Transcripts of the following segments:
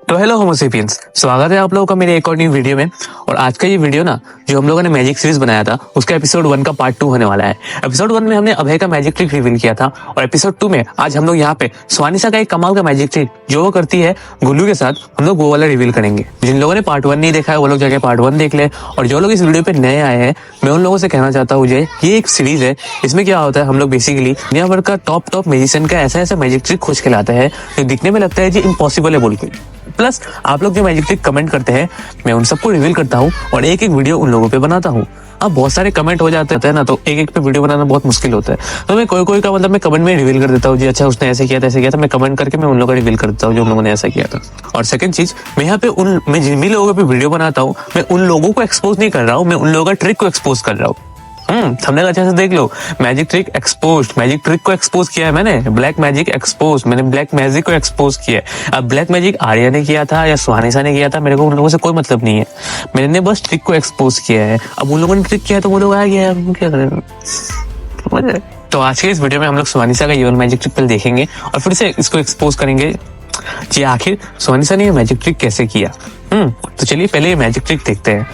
तो hello Homo sapiens, स्वागत है आप लोगों का मेरे एक और न्यू वीडियो में। और आज का ये वीडियो ना जो हम लोगों ने मैजिक सीरीज बनाया था उसका एपिसोड 1 का पार्ट 2 होने वाला है। एपिसोड 1 में हमने अभय का मैजिक ट्रिक रिवील किया था और एपिसोड 2 में आज हम लोग यहाँ पे स्वानिसा का एक कमाल का मैजिक ट्रिक जो वो करती है गुल्लू के साथ, हम लोग वो वाला रिवील करेंगे। जिन लोगों ने पार्ट 1 नहीं देखा है वो लोग जाके पार्ट 1 देख ले। और जो लोग इस वीडियो पे नए आए हैं मैं उन लोगों से कहना चाहता हूँ ये एक सीरीज है। इसमें क्या होता है, हम लोग बेसिकली दुनिया भर का टॉप मैजिशियन का ऐसा मैजिक ट्रिक खोज के लाते हैं जो दिखने में लगता है जी इम्पॉसिबल है बोल के। प्लस आप लोग जो मैजिक ट्रिक कमेंट करते हैं मैं उन सबको रिवील करता हूँ और एक एक वीडियो उन लोगों पे बनाता हूँ। अब बहुत सारे कमेंट हो जाते हैं ना, तो एक एक पे वीडियो बनाना बहुत मुश्किल होता है। तो मैं कोई का मतलब मैं कमेंट में रिवील कर देता हूँ जी, अच्छा उसने ऐसे किया था ऐसे किया था, मैं कमेंट करके मैं उन लोगों का रिवील कर देता हूँ जो उन लोगों ने ऐसा किया था। और सेकंड चीज, मैं यहाँ पे मैं जिन भी लोगों पे वीडियो बनाता हूँ मैं उन लोगों को एक्सपोज नहीं कर रहा हूँ, मैं उन लोगों का ट्रिक को एक्सपोज कर रहा हूँ। थंबनेल अच्छे से देख लो, magic trick expose, magic trick को एक्सपोज किया है मैंने, ब्लैक मैजिक एक्सपोज, मैंने ब्लैक मैजिक को एक्सपोज किया है। अब ब्लैक मैजिक आर्या ने किया था या स्वानिसा ने किया था, मेरे को उन लोगों से कोई मतलब नहीं है, मैंने बस ट्रिक को एक्सपोज किया है। अब उन लोगों ने ट्रिक किया तो वो लोग आ गया, क्या करें। तो आज के इस वीडियो में हम लोग स्वानिसा का ये मैजिक ट्रिक पहले देखेंगे और फिर से इसको एक्सपोज करेंगे जी आखिर स्वानिसा ने ये मैजिक ट्रिक कैसे किया। तो चलिए पहले ये मैजिक ट्रिक देखते हैं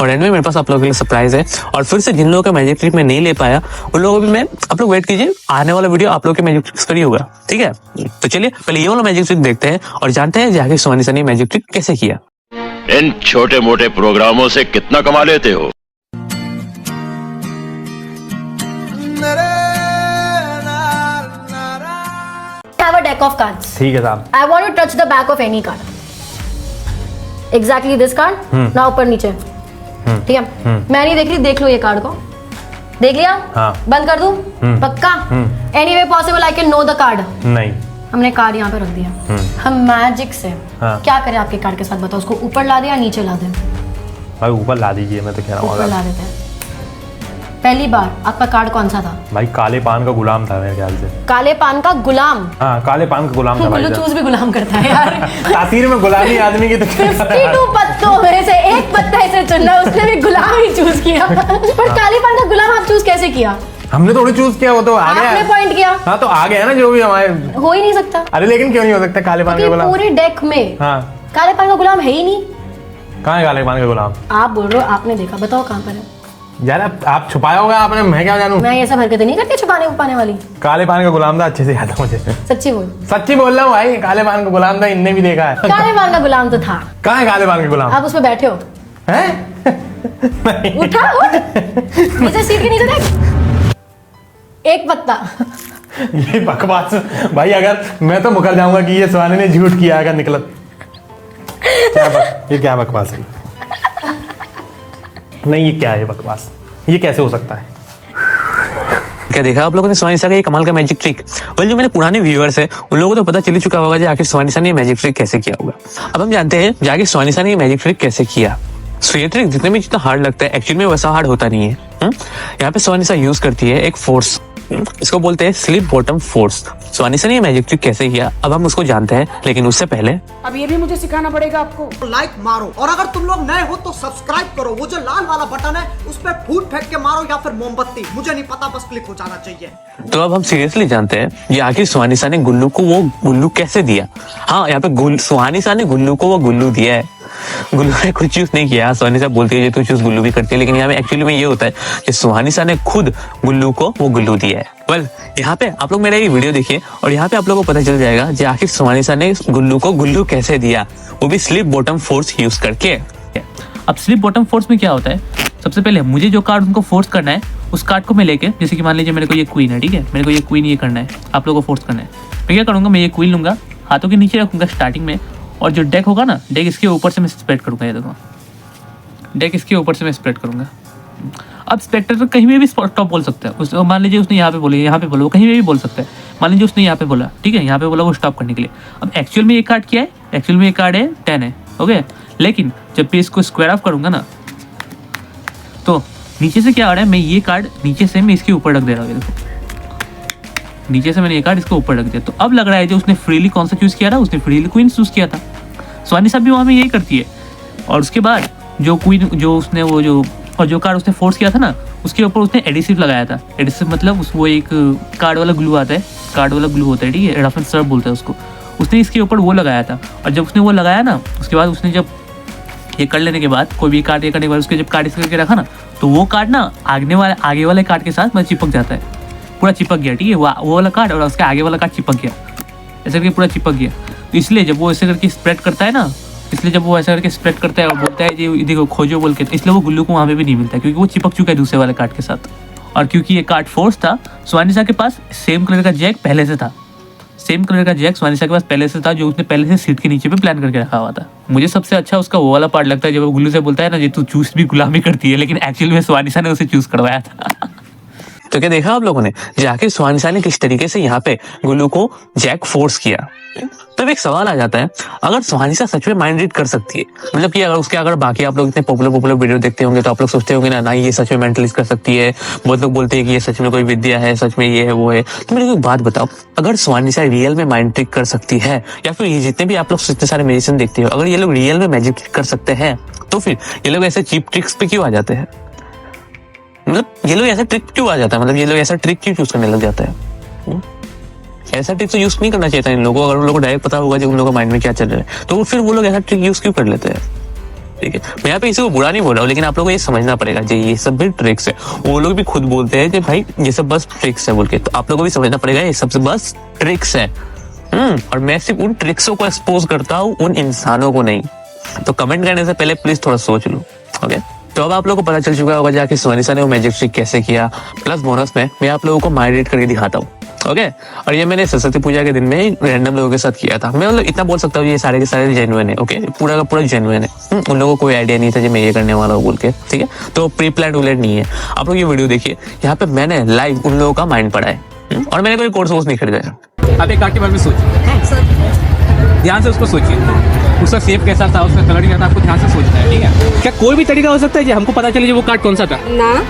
और एंड में मेरे पास आप लोगों के लिए सरप्राइज है। और फिर से जिन लोगों का मैजिक ट्रिक मैं नहीं ले पाया उन लोगों को भी मैं, आप लोग वेट कीजिए, आने वाला वीडियो आप लोग के मैजिक ट्रिक्स पर ही होगा, ठीक है। तो चलिए पहले ये वाला मैजिक ट्रिक देखते हैं और जानते हैं जाके स्वानिसा ने मैजिक ट्रिक कैसे किया। इन छोटे मोटे प्रोग्रामों से कितना कमा लेते हो? have a deck of cards. ठीक है साहब। I want to touch the back of any card. Exactly this card. ना ऊपर नीचे। ठीक है। मैं नहीं देख रही, देख लो ये कार्ड को। देख लिया? हाँ। बंद कर दूं? पक्का? Anyway possible I can know the card. नहीं। हमने कार्ड यहाँ पे रख दिया। हम मैजिक से क्या करें आपके कार्ड के साथ, बताओ। उसको ऊपर ला दें या नीचे ला दें? भाई ऊपर ला दीजिए, मैं तो कह रहा हूँ ऊपर ला देते हैं। पहली बार आपका कार्ड कौन सा था? भाई काले पान का गुलाम था मेरे ख्याल से। काले पान का गुलाम? हाँ काले पान का गुलाम था भाई। गुल्लू चूज भी गुलाम करता है यार। तासीर में गुलामी आदमी की तो 52 पत्तों में से एक पत्ता इसे चुनना, उसने भी गुलाम ही चूज किया। पर काले पान का गुलाम आप चूज कैसे किया? हमने थोड़ी चूज किया, वो तो आ गया। आपने पॉइंट किया। हाँ तो आ गया ना, जो भी हमारे हो ही नहीं सकता। अरे लेकिन क्यों नहीं हो सकता काले पान का गुलाम? पूरे डेक में हाँ काले पान का गुलाम है ही नहीं। कहाँ है काले पान का गुलाम? आप बोल रहे हो आपने देखा, बताओ कहाँ पर है? यार आप छुपाया होगा आपने, मैं क्या जानूं। मैं ये सब हरकतें नहीं करती छुपाने उपाने वाली। काले पान का गुलाम था, अच्छे से याद है मुझे। सच्ची बोल। सच्ची बोल रहा हूँ भाई, काले पान का गुलाम था, इनने भी देखा है। काले पान का गुलाम तो था। कहाँ है काले पान का गुलाम? आप उस पर बैठे हो। हैं? उठा उठ, नीचे सीट के नीचे देख, एक पत्ता। ये बकवास भाई, अगर मैं तो मुकर जाऊंगा कि ये स्वानी ने झूठ किया अगर निकलत। ये क्या बकवास है? नहीं ये क्या है बकवास, ये कैसे हो सकता है? क्या देखा आप लोगों ने स्वानिसा का ये कमाल का मैजिक ट्रिक? वेल जो मेरे पुराने व्यूअर्स है उन लोगों को तो पता चल ही चुका होगा कि आखिर स्वानिसा ने ये मैजिक ट्रिक कैसे किया होगा। अब हम जानते हैं जाके स्वानिसा ने ये मैजिक ट्रिक कैसे किया। सो ये ट्रिक जितने भी जितना हार्ड लगता है एक्चुअली में वैसा हार्ड होता नहीं है। यहाँ पे स्वानिसा यूज करती है एक फोर्स, इसको बोलते हैं स्लिप बॉटम फोर्स। स्वानिसा ने ये मैजिक ट्रिक कैसे किया अब हम उसको जानते हैं, लेकिन उससे पहले अब ये भी मुझे सिखाना पड़ेगा आपको। लाइक मारो और अगर तुम लोग नए हो तो सब्सक्राइब करो, वो जो लाल वाला बटन है उस पर फूट फेंक के मारो या फिर मोमबत्ती, मुझे नहीं पता, बस क्लिक हो जाना चाहिए। तो अब हम सीरियसली जानते हैं ये आखिर स्वानिसा ने गुल्लू को वो गुल्लू कैसे दिया। हाँ यहाँ पे स्वानिसा ने गुल्लू को वो गुल्लू दिया है, गुल्लू ने कुछ चूज नहीं किया। स्वानिसा बोलती है ये तो चूज गुल्लू भी करती है, लेकिन यहाँ पे एक्चुअली में ये होता है कि स्वानिसा ने खुद गुल्लू को वो गुल्लू दिया है। वेल यहाँ पे आप लोग मेरा ये वीडियो देखिए और यहाँ पे आप लोगों को पता चल जाएगा कि आखिर स्वानिसा ने गुल्लू को गुल्लू कैसे दिया, वो भी स्लिप बॉटम फोर्स यूज करके। अब स्लिप बॉटम फोर्स में क्या होता है, सबसे पहले मुझे जो कार्ड उनको फोर्स करना है उस कार्ड को मैं लेके, जैसे कि मान लीजिए मेरे को ये क्वीन है, ठीक है, मेरे को ये क्वीन ये करना है, आप लोगों को फोर्स करना है। मैं क्या करूँगा, मैं ये क्वीन लूंगा, हाथों के नीचे रखूंगा स्टार्टिंग में, और जो डेक होगा ना, डेक इसके ऊपर से मैं स्प्रेड करूंगा। ये देखो डेक इसके ऊपर से मैं स्प्रेड करूंगा। अब स्पेक्टर तो कहीं भी स्टॉप बोल सकता है, उस मान लीजिए उसने यहाँ पे बोले, यहाँ पे बोला, वो कहीं भी बोल सकता है। मान लीजिए उसने यहाँ पे बोला, ठीक है, यहाँ पे बोला वो स्टॉप करने के लिए। अब एक्चुअल में ये कार्ड क्या है, एक्चुअल में ये कार्ड है 10 है, ओके। लेकिन जब भी इसको स्क्वायर ऑफ करूंगा ना तो नीचे से क्या आ रहा है, मैं ये कार्ड नीचे से मैं इसके ऊपर रख दे रहा हूँ। देखो नीचे से मैंने ये कार्ड इसको ऊपर रख दिया, तो अब लग रहा है जो उसने फ्रीली कौन सा चूज किया था, उसने फ्रीली क्वीन चूज किया था। स्वानिसा भी वहाँ में यही करती है। और उसके बाद जो क्वीन जो उसने वो जो और जो कार्ड उसने फोर्स किया था ना उसके ऊपर उसने एडिसिव लगाया था। एडिसिव मतलब वो एक कार्ड वाला ग्लू आता है, कार्ड वाला ग्लू होता है, ठीक है, रफ एंड सर्फ बोलते हैं उसको। उसने इसके ऊपर वो लगाया था, और जब उसने वो लगाया ना, उसके बाद उसने जब ये कर लेने के बाद, कोई भी कार्ड ये करने के बाद उसके जब कार्ड इस करके रखा ना, तो वो कार्ड ना आगे वाले कार्ड के साथ मतलब चिपक जाता है, पूरा चिपक गया, ठीक है, वो वाला कार्ड और उसके आगे वाला कार्ड चिपक गया, ऐसे करके पूरा चिपक गया। तो इसलिए जब वो ऐसे करके स्प्रेड करता है ना, इसलिए जब वो ऐसा करके स्प्रेड करता है और बोलता है ये देखो खोजो बोल के, तो इसलिए वो गुल्लू को वहाँ पे भी नहीं मिलता है, क्योंकि वो चिपक चुका है दूसरे वाले कार्ड के साथ। और क्योंकि ये कार्ड फोर्स था, स्वानिशा के पास सेम कलर का जैक पहले से था, सेम कलर का जैक स्वानिशा के पास पहले से था, जो उसने पहले से सीट के नीचे पे प्लान करके रखा हुआ था। मुझे सबसे अच्छा उसका वो वाला पार्ट लगता है जब वो गुल्लू से बोलता है ना, ये तू चूज भी गुलामी करती है, लेकिन एक्चुअली में स्वानिशा ने उसे चूज करवाया था। तो क्या देखा आप लोगों ने, जाके स्वानिशा ने किस तरीके से यहाँ पे गुल्लू को जैक फोर्स किया। तो एक सवाल आ जाता है, अगर स्वानिशा सच में माइंड रीड कर सकती है, मतलब कि अगर बाकी आप लोग इतने पॉपुलर वीडियो देखते होंगे तो आप लोग सोचते होंगे ना ये सच में मेंटलिस्ट कर सकती है, बहुत लोग बोलते हैं कि ये सच में कोई विद्या है, सच में ये है वो है। तो मेरे को एक बात बताओ, अगर स्वानिशा रियल में माइंड ट्रिक कर सकती है, या फिर ये जितने भी आप लोग इतने सारे मेडिसिन देखते हो, अगर ये लोग रियल में मैजिक ट्रिक कर सकते हैं, तो फिर ये लोग ऐसे चीप ट्रिक्स पे क्यों आ जाते हैं? मतलब ये लोग ऐसा ट्रिक क्यों आ जाता है, मतलब ये लोग ऐसा ट्रिक क्यों यूज करने लग जाता है? ऐसा ट्रिक तो यूज नहीं करना चाहिए था इन लोगों को। अगर उन लोगों को डायरेक्ट पता होगा जो उन लोगों के माइंड में क्या चल रहा है, तो फिर वो लोग ऐसा ट्रिक यूज क्यों कर लेते हैं? ठीक है, मैं यहाँ पे इसी को बुरा नहीं बोल रहा हूँ, लेकिन आप लोगों को ये समझना पड़ेगा जी, ये सब भी ट्रिक्स है। वो लोग भी खुद बोलते हैं कि भाई ये सब बस ट्रिक्स है बोल के, तो आप लोगों को भी समझना पड़ेगा ये सब बस ट्रिक्स है। और मैं सिर्फ उन ट्रिक्सों को एक्सपोज करता हूँ, उन इंसानों को नहीं। तो कमेंट करने से पहले प्लीज थोड़ा सोच लो। ओके, तो अब आप लोगों को पता चल चुका होगा जाके स्वानिशा ने वो मैजिक ट्रिक कैसे किया। प्लस बोनस में मैं आप लोगों को माइंड रीड करके दिखाता हूँ। ओके, और ये मैंने सरस्वती पूजा के दिन में रैंडम लोगों के साथ किया था। मैं मतलब इतना बोल सकता हूँ ये सारे के सारे जेन्युइन है। ओके, पूरा का पूरा जेन्युइन है। उन लोगों को कोई आइडिया नहीं था जो मैं ये करने वाला हूँ बोल के, ठीक है। तो प्री प्लान रूलेट नहीं है। आप लोग ये वीडियो देखिए, यहाँ पे मैंने लाइव उन लोगों का माइंड पढ़ा है, और मैंने कोई कोर्स वोर्स नहीं खरीदा है। आप एक कार्ड के बारे में सोचिए, ध्यान से उसको सोचिए, उसका शेप कैसा था, उसका कलर क्या था, आपको ध्यान से सोचना है, ठीक है। क्या कोई भी तरीका हो सकता है जी हमको पता चले वो कार्ड कौन सा था? ना,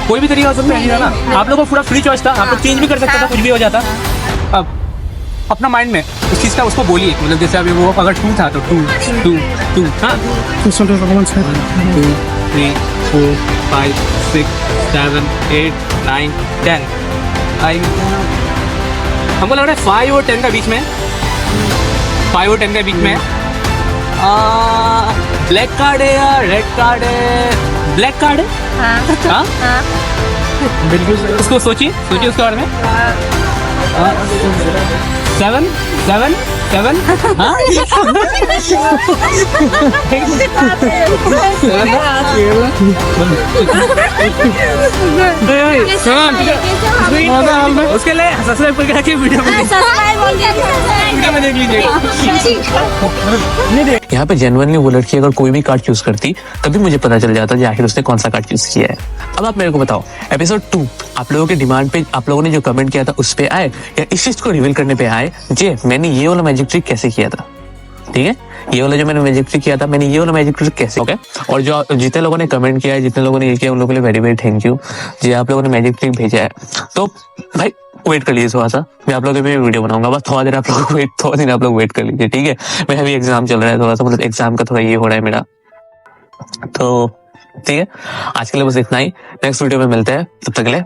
कोई भी तरीका हो सकता है ना। आप लोगों को पूरा फ्री चॉइस था, आप लोग चेंज भी कर सकता था, कुछ भी हो जाता। अब अपना माइंड में उस चीज़ का उसको बोलिए, मतलब जैसे अभी वो अगर 2 था तो 2 2 2 हाँ 2 3 4 5 6 7 8 9 10 हमको लग रहा है 5 और 10 का बीच में, 5 और 10 के बीच में ब्लैक कार्ड है या रेड कार्ड है? ब्लैक कार्ड है। हाँ बिल्कुल, उसको सोचिए उसके बारे में। 7 7 7 हाँ उसके लिए सब्सक्राइब करके वीडियो में देख लीजिएगा। यहाँ पे जेन्युइनली वो लड़की अगर कोई भी कार्ड चूज करती तभी मुझे पता चल जाता कि आखिर उसने कौन सा कार्ड चूज किया है। अब आप मेरे को बताओ, एपिसोड 2 आप लोगों के डिमांड पे आप लोगों ने जो कमेंट किया था उस पे आए, या इस चीज को रिवील करने पे आए जे मैंने ये वाला मैजिक ट्रिक कैसे किया था? ठीक है, ये वाला जो मैंने मैजिक ट्रिक किया था, मैंने ये वाला मैजिक ट्रिक कैसे, ओके। और जो जितने लोगों ने कमेंट किया है, जितने लोगों ने ये किया, उन लोगों के लिए वेरी वेरी थैंक यू जी। आप लोगों ने मैजिक ट्रिक भेजा है, तो भाई वेट कर लीजिए थोड़ा सा, मैं आप लोगों के लिए वीडियो बनाऊंगा, बस थोड़ा देर आप लोग वेट कर लीजिए, ठीक है। मेरा भी एग्जाम चल रहा है थोड़ा सा, मतलब एग्जाम का थोड़ा ये हो रहा है मेरा, तो ठीक है। आज के लिए बस इतना ही, नेक्स्ट वीडियो में मिलते हैं, तब तक के लिए